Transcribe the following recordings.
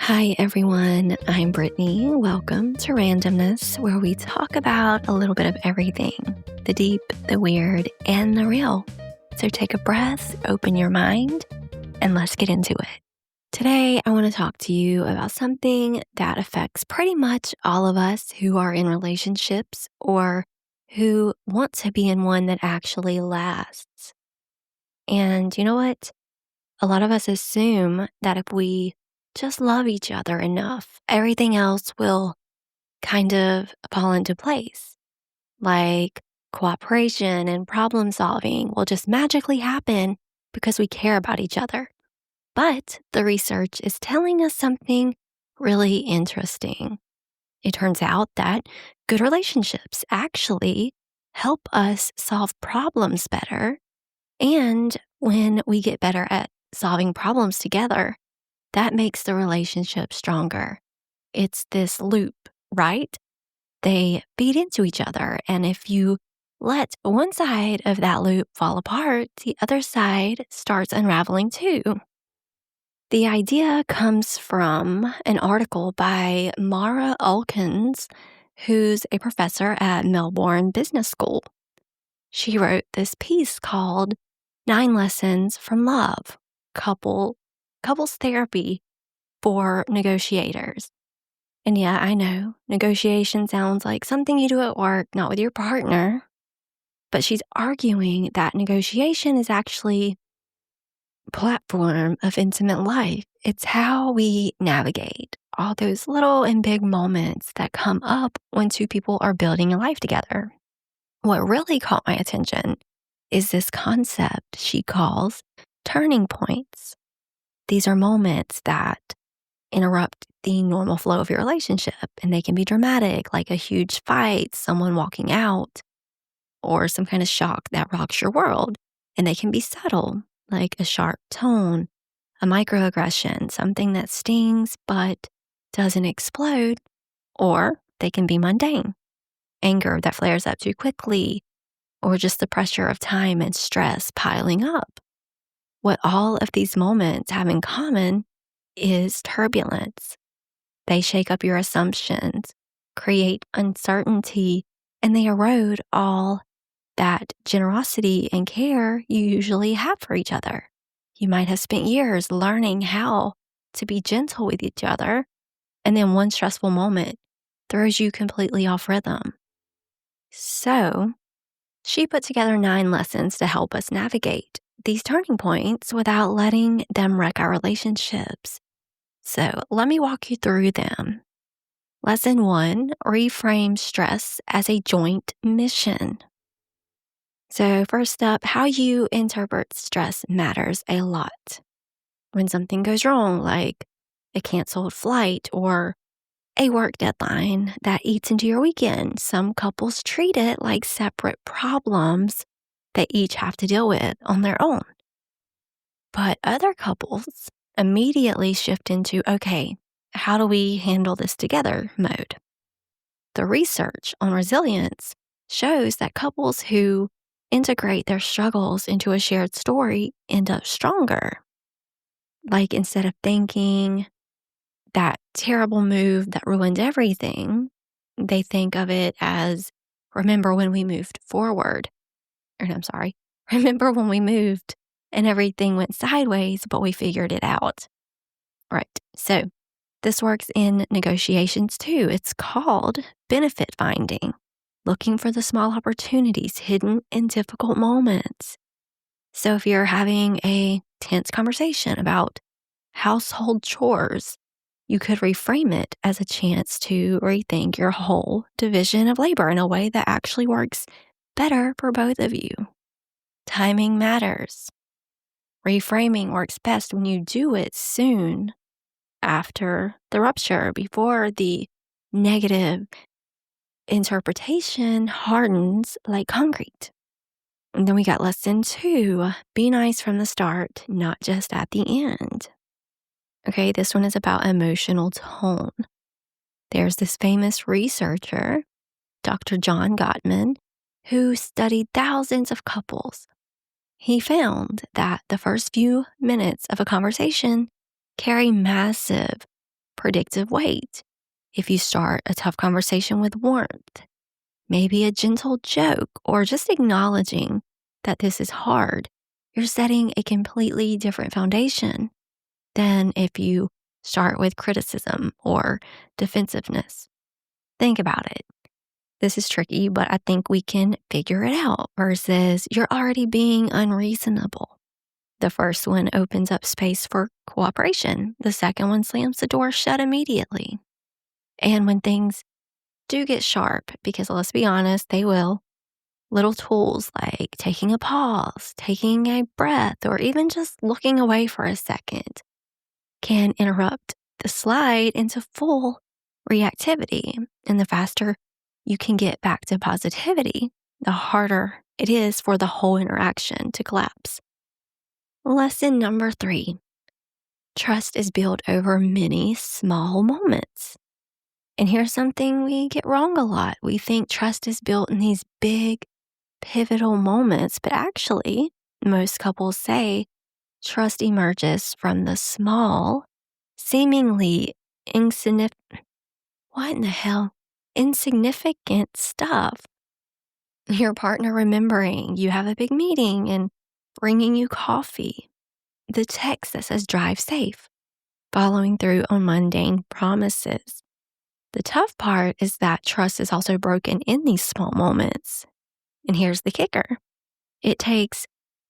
Hi, everyone. I'm Brittany. Welcome to Randomness, where we talk about a little bit of everything, the deep, the weird, and the real. So take a breath, open your mind, and let's get into it. Today, I want to talk to you about something that affects pretty much all of us who are in relationships or who want to be in one that actually lasts. And you know what? A lot of us assume that if we just love each other enough, everything else will kind of fall into place. Like cooperation and problem solving will just magically happen because we care about each other. But the research is telling us something really interesting. It turns out that good relationships actually help us solve problems better. And when we get better at solving problems together, that makes the relationship stronger. It's this loop, right? They feed into each other. And if you let one side of that loop fall apart, the other side starts unraveling too. The idea comes from an article by Mara Elkins, who's a professor at Melbourne Business School. She wrote this piece called 9 Lessons from Love, Couples Therapy for Negotiators. And yeah, I know, negotiation sounds like something you do at work, not with your partner. But she's arguing that negotiation is actually a platform of intimate life. It's how we navigate all those little and big moments that come up when two people are building a life together. What really caught my attention is this concept she calls turning points. These are moments that interrupt the normal flow of your relationship, and they can be dramatic, like a huge fight, someone walking out, or some kind of shock that rocks your world. And they can be subtle, like a sharp tone, a microaggression, something that stings but doesn't explode, or they can be mundane, anger that flares up too quickly, or just the pressure of time and stress piling up. What all of these moments have in common is turbulence. They shake up your assumptions, create uncertainty, and they erode all that generosity and care you usually have for each other. You might have spent years learning how to be gentle with each other, and then one stressful moment throws you completely off rhythm. So, she put together 9 lessons to help us navigate these turning points without letting them wreck our relationships. So let me walk you through them. Lesson 1, reframe stress as a joint mission. So first up, how you interpret stress matters a lot. When something goes wrong, like a canceled flight or a work deadline that eats into your weekend, some couples treat it like separate problems they each have to deal with on their own. But other couples immediately shift into, okay, how do we handle this together mode? The research on resilience shows that couples who integrate their struggles into a shared story end up stronger. Like instead of thinking that terrible move that ruined everything, they think of it as, remember when we moved forward. Remember when we moved and everything went sideways, but we figured it out. Right. So this works in negotiations too. It's called benefit finding, looking for the small opportunities hidden in difficult moments. So if you're having a tense conversation about household chores, you could reframe it as a chance to rethink your whole division of labor in a way that actually works better for both of you. Timing matters. Reframing works best when you do it soon after the rupture, before the negative interpretation hardens like concrete. And then we got lesson 2, be nice from the start, not just at the end. Okay, this one is about emotional tone. There's this famous researcher, Dr. John Gottman, who studied thousands of couples. He found that the first few minutes of a conversation carry massive predictive wait. If you start a tough conversation with warmth, maybe a gentle joke, or just acknowledging that this is hard, you're setting a completely different foundation than if you start with criticism or defensiveness. Think about it. This is tricky, but I think we can figure it out versus you're already being unreasonable. The first one opens up space for cooperation. The second one slams the door shut immediately. And when things do get sharp, because let's be honest, they will, little tools like taking a pause, taking a breath, or even just looking away for a second can interrupt the slide into full reactivity. And the faster you can get back to positivity, the harder it is for the whole interaction to collapse. Lesson number 3, trust is built over many small moments. And here's something we get wrong a lot. We think trust is built in these big, pivotal moments, but actually, most couples say trust emerges from the small, seemingly insignificant stuff. Your partner remembering you have a big meeting and bringing you coffee. The text that says drive safe. Following through on mundane promises. The tough part is that trust is also broken in these small moments. And here's the kicker. It takes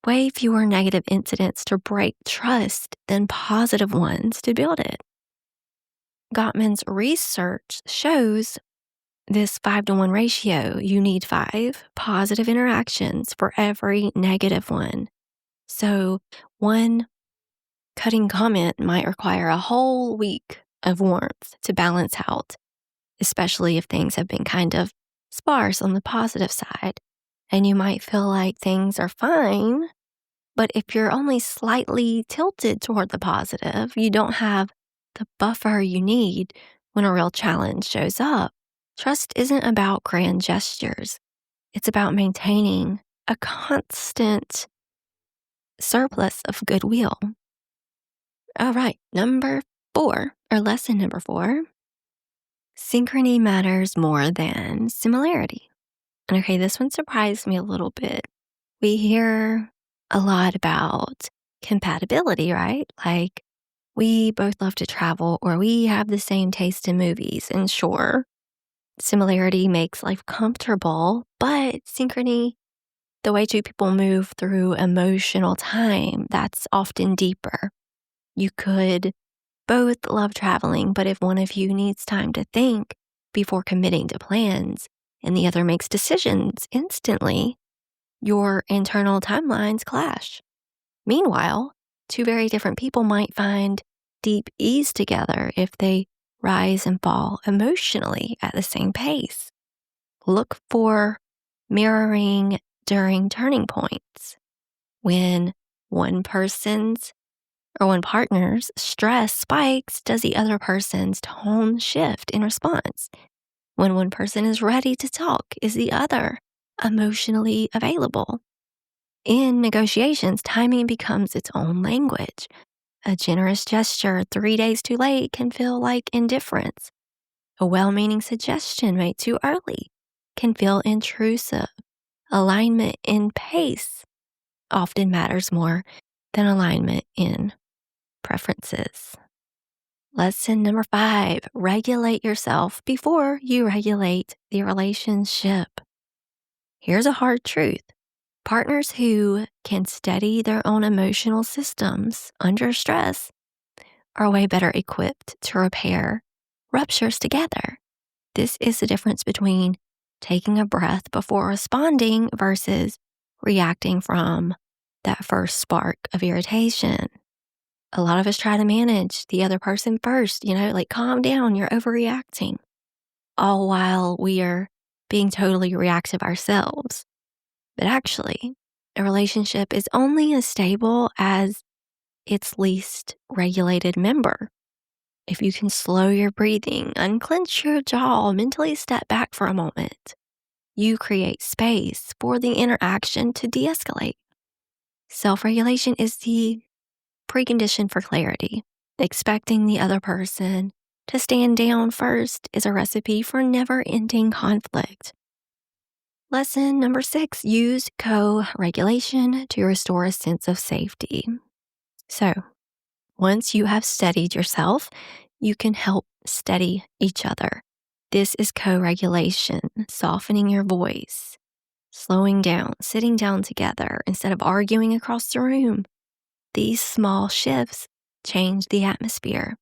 way fewer negative incidents to break trust than positive ones to build it. Gottman's research shows this 5-to-1 ratio. You need 5 positive interactions for every negative one. So one cutting comment might require a whole week of warmth to balance out, especially if things have been kind of sparse on the positive side. And you might feel like things are fine, but if you're only slightly tilted toward the positive, you don't have the buffer you need when a real challenge shows up. Trust isn't about grand gestures. It's about maintaining a constant surplus of goodwill. All right, lesson number 4, synchrony matters more than similarity. And okay, this one surprised me a little bit. We hear a lot about compatibility, right? Like we both love to travel or we have the same taste in movies. And sure, similarity makes life comfortable, but synchrony, the way two people move through emotional time, that's often deeper. You could both love traveling, but if one of you needs time to think before committing to plans and the other makes decisions instantly, your internal timelines clash. Meanwhile, two very different people might find deep ease together if they rise and fall emotionally at the same pace. Look for mirroring during turning points. When one partner's stress spikes, does the other person's tone shift in response? When one person is ready to talk, is the other emotionally available? In negotiations, timing becomes its own language. A generous gesture 3 days too late can feel like indifference. A well-meaning suggestion made too early can feel intrusive. Alignment in pace often matters more than alignment in preferences. Lesson number 5, regulate yourself before you regulate the relationship. Here's a hard truth. Partners who can steady their own emotional systems under stress are way better equipped to repair ruptures together. This is the difference between taking a breath before responding versus reacting from that first spark of irritation. A lot of us try to manage the other person first, like calm down, you're overreacting, all while we are being totally reactive ourselves. But actually, a relationship is only as stable as its least regulated member. If you can slow your breathing, unclench your jaw, mentally step back for a moment, you create space for the interaction to de-escalate. Self-regulation is the precondition for clarity. Expecting the other person To stand down first is a recipe for never-ending conflict. Lesson number 6, use co-regulation to restore a sense of safety. So, once you have steadied yourself, you can help steady each other. This is co-regulation, softening your voice, slowing down, sitting down together instead of arguing across the room. These small shifts change the atmosphere.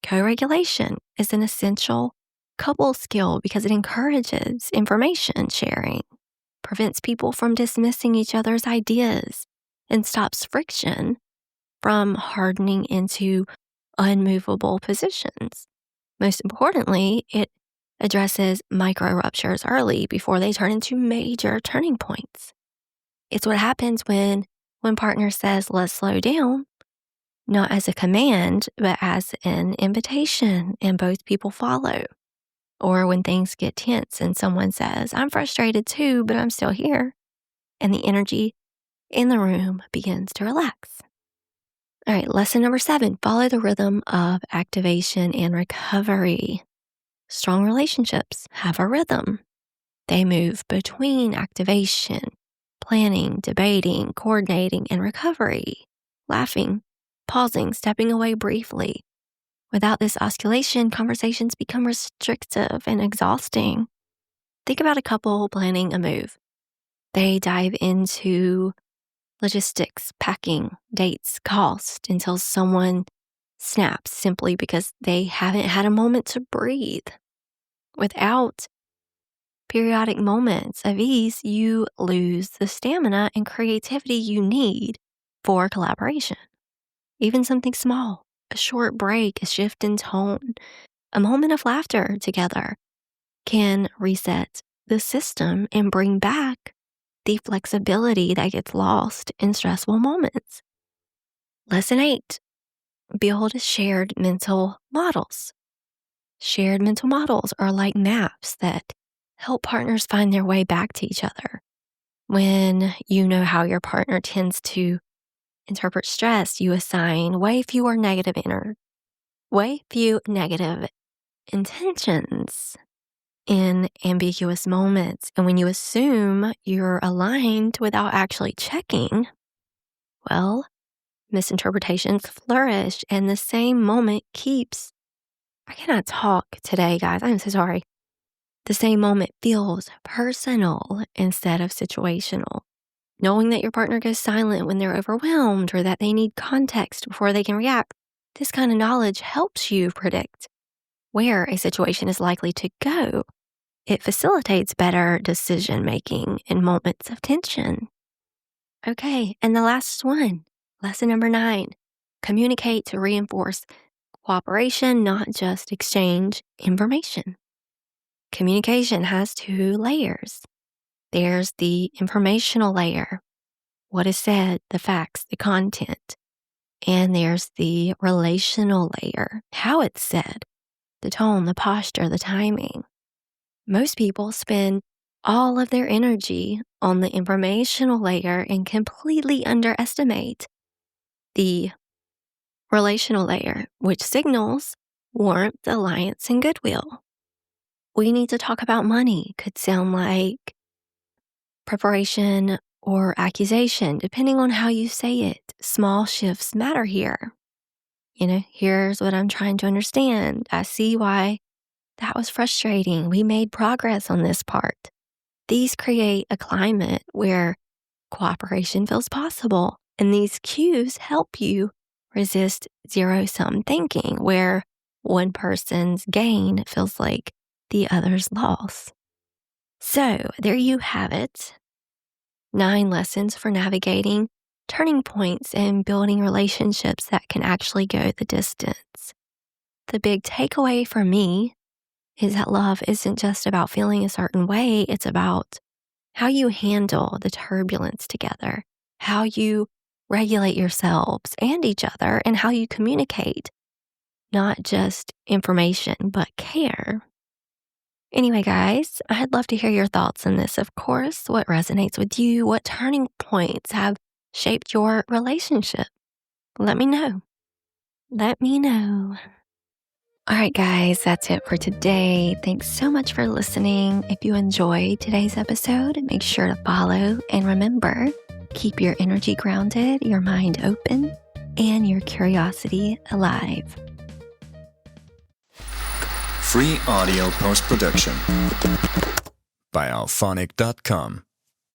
Co-regulation is an essential couple skill because it encourages information sharing, prevents people from dismissing each other's ideas, and stops friction from hardening into unmovable positions. Most importantly, it addresses micro ruptures early before they turn into major turning points. It's what happens when one partner says, let's slow down, not as a command, but as an invitation, and both people follow. Or when things get tense and someone says, I'm frustrated too, but I'm still here, and the energy in the room begins to relax. All right, lesson number 7, follow the rhythm of activation and recovery. Strong relationships have a rhythm. They move between activation, planning, debating, coordinating, and recovery, laughing, pausing, stepping away briefly. Without this oscillation, conversations become restrictive and exhausting. Think about a couple planning a move. They dive into logistics, packing, dates, cost until someone snaps simply because they haven't had a moment to breathe. Without periodic moments of ease, you lose the stamina and creativity you need for collaboration. Even something small, a short break, a shift in tone, a moment of laughter together can reset the system and bring back the flexibility that gets lost in stressful moments. Lesson 8, build shared mental models. Shared mental models are like maps that help partners find their way back to each other. When you know how your partner tends to interpret stress, you assign way few negative intentions in ambiguous moments. And when you assume you're aligned without actually checking, well, misinterpretations flourish and the same moment I cannot talk today, guys. I'm so sorry. The same moment feels personal instead of situational. Knowing that your partner goes silent when they're overwhelmed or that they need context before they can react, this kind of knowledge helps you predict where a situation is likely to go. It facilitates better decision making in moments of tension. Okay, and the last one, lesson number 9, communicate to reinforce cooperation, not just exchange information. Communication has 2 layers. There's the informational layer, what is said, the facts, the content. And there's the relational layer, how it's said, the tone, the posture, the timing. Most people spend all of their energy on the informational layer and completely underestimate the relational layer, which signals warmth, alliance, and goodwill. We need to talk about money could sound like preparation or accusation, depending on how you say it. Small shifts matter here. Here's what I'm trying to understand. I see why that was frustrating. We made progress on this part. These create a climate where cooperation feels possible, and these cues help you resist zero-sum thinking, where one person's gain feels like the other's loss. So there you have it. 9 lessons for navigating turning points and building relationships that can actually go the distance. The big takeaway for me is that love isn't just about feeling a certain way. It's about how you handle the turbulence together, how you regulate yourselves and each other, and how you communicate, not just information, but care. Anyway, guys, I'd love to hear your thoughts on this. Of course, what resonates with you? What turning points have shaped your relationship? Let me know. Let me know. All right, guys, that's it for today. Thanks so much for listening. If you enjoyed today's episode, make sure to follow. And remember, keep your energy grounded, your mind open, and your curiosity alive. Free audio post-production by alphonic.com.